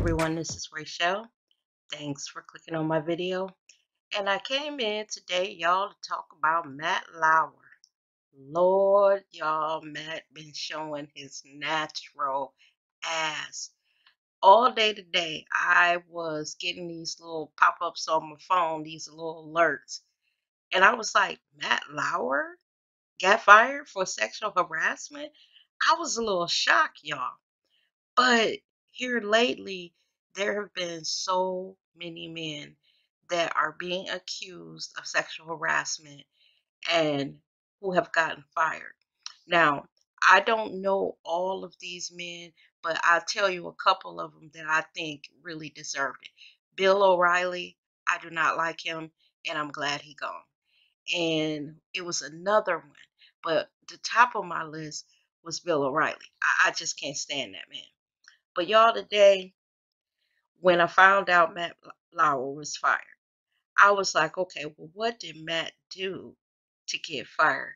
everyone, this is Rachel. Thanks for clicking on my video. And I came in today, y'all, to talk about Matt Lauer. Lord, y'all, Matt been showing his natural ass. All day today, I was getting these little pop-ups on my phone, these little alerts. And I was like, Matt Lauer got fired for sexual harassment? I was a little shocked, y'all. But here lately, there have been so many men that are being accused of sexual harassment and who have gotten fired. Now, I don't know all of these men, but I'll tell you a couple of them that I think really deserved it. Bill O'Reilly, I do not like him, and I'm glad he gone. And it was another one, but the top of my list was Bill O'Reilly. I just can't stand that man. But y'all, today, when I found out Matt Lauer was fired, I was like, okay, well, what did Matt do to get fired?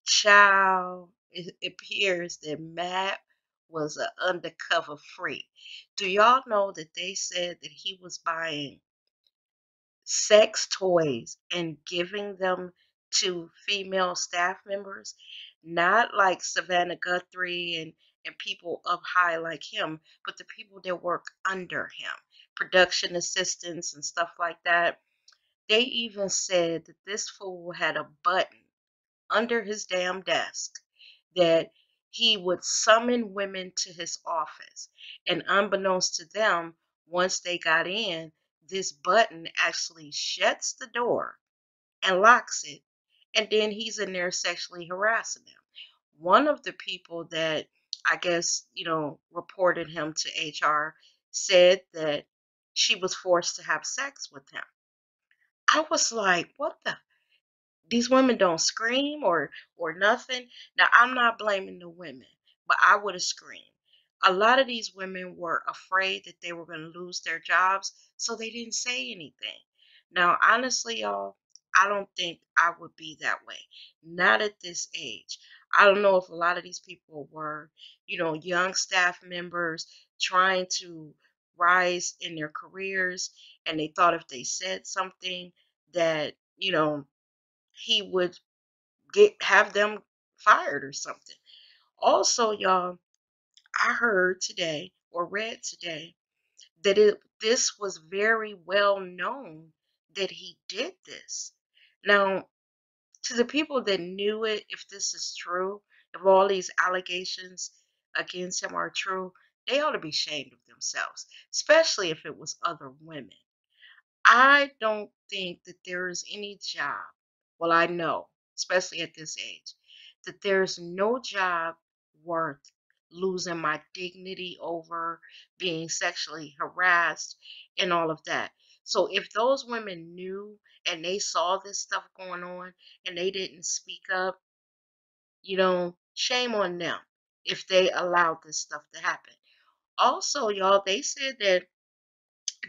Child, it appears that Matt was an undercover freak. Do y'all know that they said that he was buying sex toys and giving them to female staff members, not like Savannah Guthrie and people up high like him, but the people that work under him, production assistants and stuff like that. They even said that this fool had a button under his damn desk that he would summon women to his office. And unbeknownst to them, once they got in, this button actually shuts the door and locks it. And then he's in there sexually harassing them. One of the people that I guess, reported him to HR said that she was forced to have sex with him. I was like, what the these women don't scream or nothing. Now I'm not blaming the women, but I would have screamed. A lot of these women were afraid that they were going to lose their jobs, so they didn't say anything. Now, honestly, y'all, I don't think I would be that way. Not at this age. I don't know if a lot of these people were, young staff members trying to rise in their careers, and they thought if they said something that, he would have them fired or something. Also, y'all, I heard today or read today that this was very well known that he did this. Now, to the people that knew it, if this is true, if all these allegations against him are true, they ought to be ashamed of themselves, especially if it was other women. I don't think that there is any job, well, I know, especially at this age, that there's no job worth losing my dignity over, being sexually harassed, and all of that. So if those women knew and they saw this stuff going on and they didn't speak up, shame on them if they allowed this stuff to happen. Also, y'all, they said that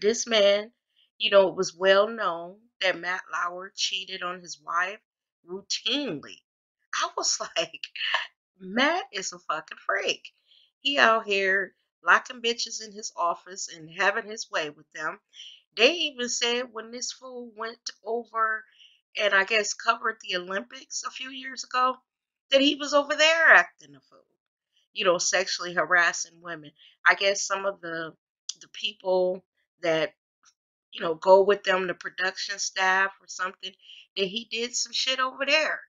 this man, it was well known that Matt Lauer cheated on his wife routinely. I was like, Matt is a fucking freak. He out here locking bitches in his office and having his way with them. They even said when this fool went over and I guess covered the Olympics a few years ago, that he was over there acting a fool, sexually harassing women. I guess some of the people that go with them, the production staff or something, that he did some shit over there.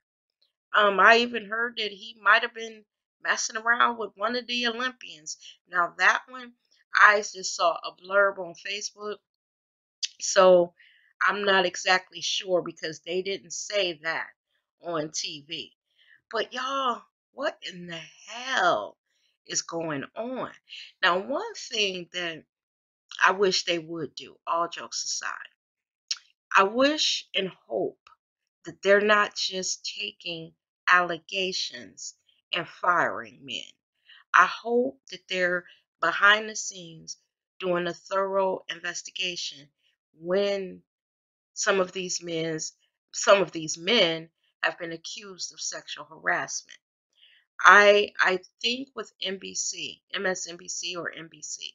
I even heard that he might have been messing around with one of the Olympians. Now that one, I just saw a blurb on Facebook, so I'm not exactly sure because they didn't say that on TV. But y'all, what in the hell is going on? Now, one thing that I wish they would do, all jokes aside, I wish and hope that they're not just taking allegations and firing men. I hope that they're behind the scenes doing a thorough investigation when some of these men have been accused of sexual harassment. I think with NBC, MSNBC or NBC,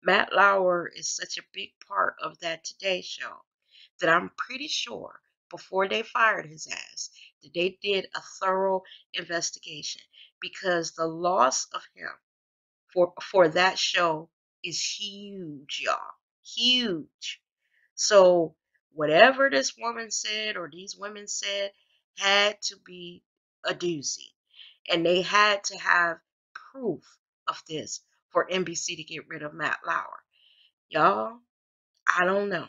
Matt Lauer is such a big part of that Today Show that I'm pretty sure before they fired his ass that they did a thorough investigation, because the loss of him for that show is huge, y'all. Huge. So whatever this woman said or these women said had to be a doozy. And they had to have proof of this for NBC to get rid of Matt Lauer. Y'all, I don't know.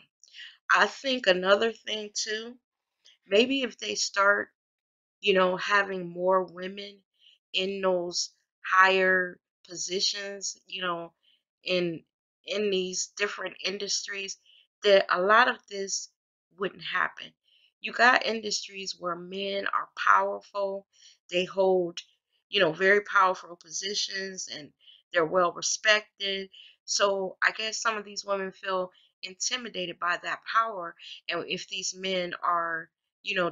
I think another thing too, maybe if they start, having more women in those higher positions, in these different industries, that a lot of this wouldn't happen. You got industries where men are powerful, they hold, very powerful positions, and they're well respected. So I guess some of these women feel intimidated by that power, and if these men are,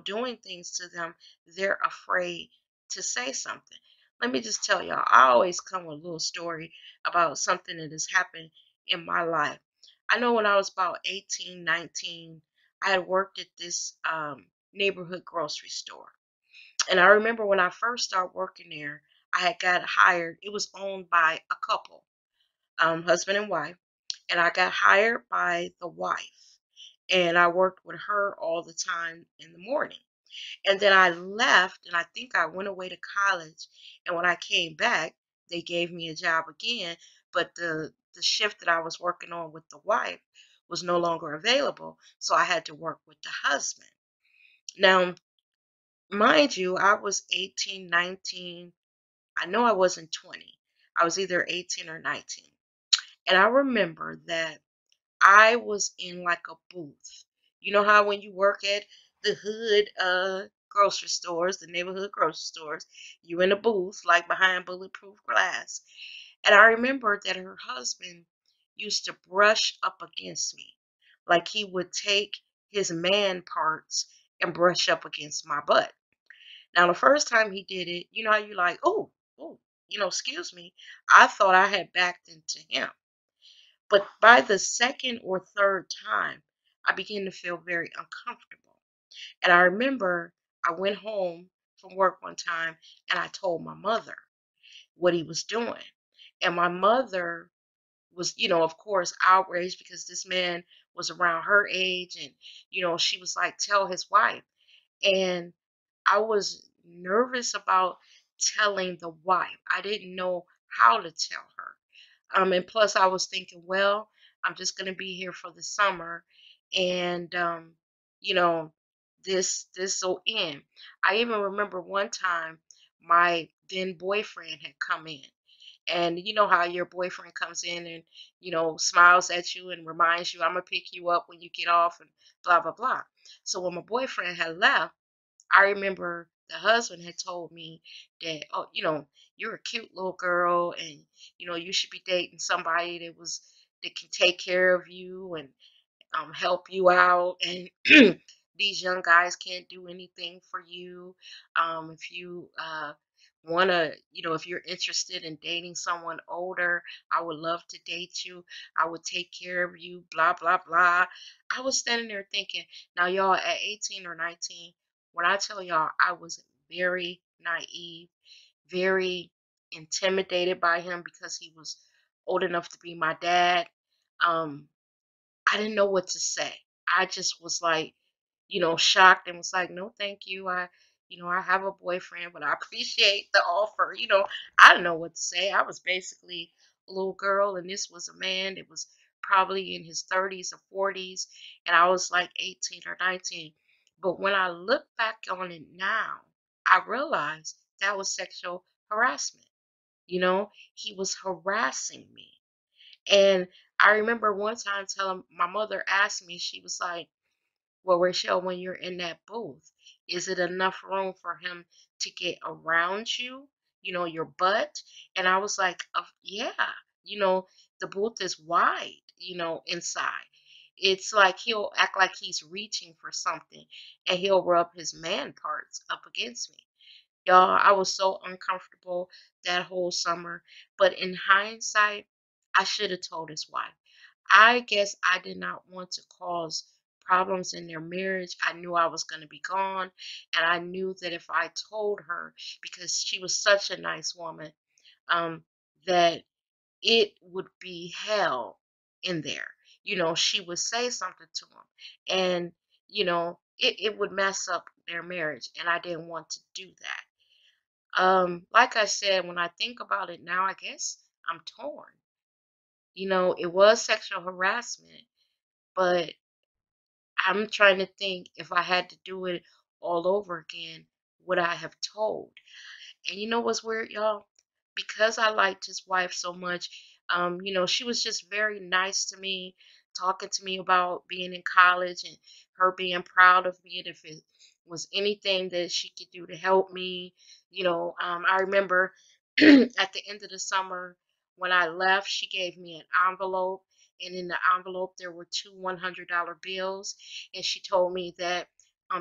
doing things to them, they're afraid to say something. Let me just tell y'all, I always come with a little story about something that has happened in my life. I know when I was about 18, 19, I had worked at this neighborhood grocery store. And I remember when I first started working there, I had got hired. It was owned by a couple, husband and wife. And I got hired by the wife. And I worked with her all the time in the morning. And then I left, and I think I went away to college. And when I came back, they gave me a job again, but the shift that I was working on with the wife was no longer available, so I had to work with the husband. Now, mind you, I was 18, 19. I know I wasn't 20. I was either 18 or 19. And I remember that I was in like a booth. You know how when you work at the hood grocery stores, the neighborhood grocery stores, you in a booth like behind bulletproof glass. And I remember that her husband used to brush up against me. Like he would take his man parts and brush up against my butt. Now the first time he did it, you know how you like, oh, oh, excuse me. I thought I had backed into him. But by the second or third time, I began to feel very uncomfortable. And I remember I went home from work one time and I told my mother what he was doing. And my mother was, of course, outraged because this man was around her age. And, she was like, tell his wife. And I was nervous about telling the wife. I didn't know how to tell her. And plus I was thinking, well, I'm just going to be here for the summer, and you know, this will end. I even remember one time my then boyfriend had come in, and you know how your boyfriend comes in and smiles at you and reminds you, I'm gonna pick you up when you get off and blah blah blah. So when my boyfriend had left, I remember the husband had told me that, oh, you're a cute little girl, and you should be dating somebody that can take care of you and help you out. And these young guys can't do anything for you. If you want to, if you're interested in dating someone older, I would love to date you. I would take care of you, blah, blah, blah. I was standing there thinking, now, y'all, at 18 or 19, when I tell y'all, I was very naive, very intimidated by him because he was old enough to be my dad. Um, I didn't know what to say. I just was like, shocked, and was like, no, thank you. I have a boyfriend, but I appreciate the offer. I didn't know what to say. I was basically a little girl, and this was a man that was probably in his 30s or 40s, and I was like 18 or 19. But when I look back on it now, I realized that was sexual harassment. He was harassing me. And I remember one time telling my mother asked me, she was like, well, Rachel, when you're in that booth, is it enough room for him to get around you, your butt? And I was like, yeah, the booth is wide, inside. It's like he'll act like he's reaching for something, and he'll rub his man parts up against me. Y'all, I was so uncomfortable that whole summer. But in hindsight, I should have told his wife. I guess I did not want to cause problems in their marriage. I knew I was going to be gone, and I knew that if I told her, because she was such a nice woman, um, that it would be hell in there. She would say something to him, and it would mess up their marriage, and I didn't want to do that. Like I said, when I think about it now, I guess I'm torn. It was sexual harassment, but I'm trying to think, if I had to do it all over again, would I have told? And you know what's weird, y'all? Because I liked his wife so much, she was just very nice to me, talking to me about being in college and her being proud of me. And if it was anything that she could do to help me, I remember at the end of the summer when I left, she gave me an envelope. And in the envelope, there were two $100 bills. And she told me that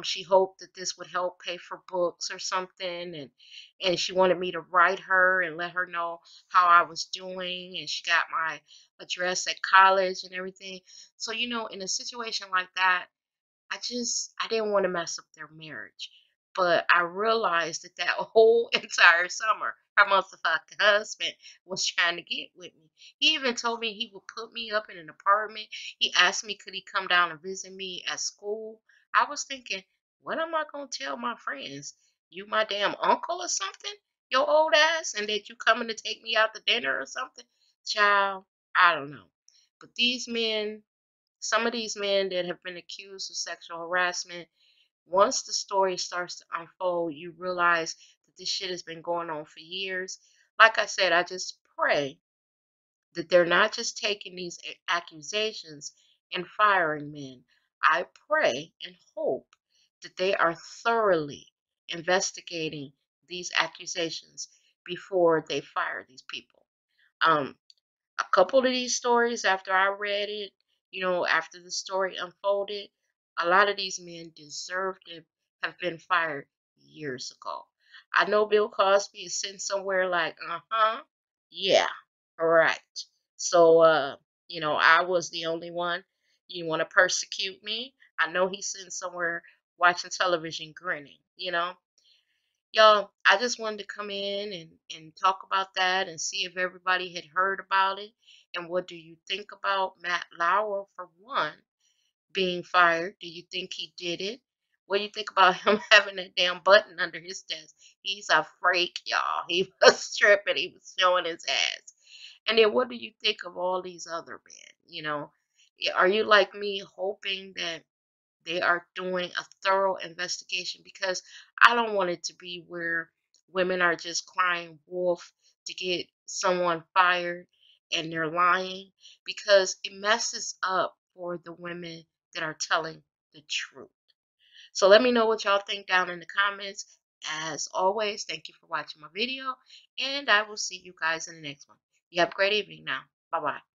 she hoped that this would help pay for books or something. And she wanted me to write her and let her know how I was doing, and she got my address at college and everything. So, in a situation like that, I didn't want to mess up their marriage. But I realized that whole entire summer, her motherfucking husband was trying to get with me. He even told me he would put me up in an apartment. He asked me, could he come down and visit me at school? I was thinking, what am I going to tell my friends? You my damn uncle or something? Your old ass? And that you coming to take me out to dinner or something? Child, I don't know. But some of these men that have been accused of sexual harassment, once the story starts to unfold, you realize that this shit has been going on for years. Like I said, I just pray that they're not just taking these accusations and firing men. I pray and hope that they are thoroughly investigating these accusations before they fire these people. Um, a couple of these stories, after I read it, after the story unfolded, a lot of these men deserve to have been fired years ago. I know Bill Cosby is sitting somewhere like, yeah, all right. So, I was the only one. You want to persecute me? I know he's sitting somewhere watching television grinning. Y'all, I just wanted to come in and talk about that and see if everybody had heard about it. And what do you think about Matt Lauer, for one, being fired? Do you think he did it? What do you think about him having that damn button under his desk? He's a freak, y'all. He was stripping, he was showing his ass. And then what do you think of all these other men? Are you like me, hoping that they are doing a thorough investigation? Because I don't want it to be where women are just crying wolf to get someone fired and they're lying, because it messes up for the women that are telling the truth. So let me know what y'all think down in the comments. As always, thank you for watching my video, and I will see you guys in the next one. You have a great evening now. Bye-bye.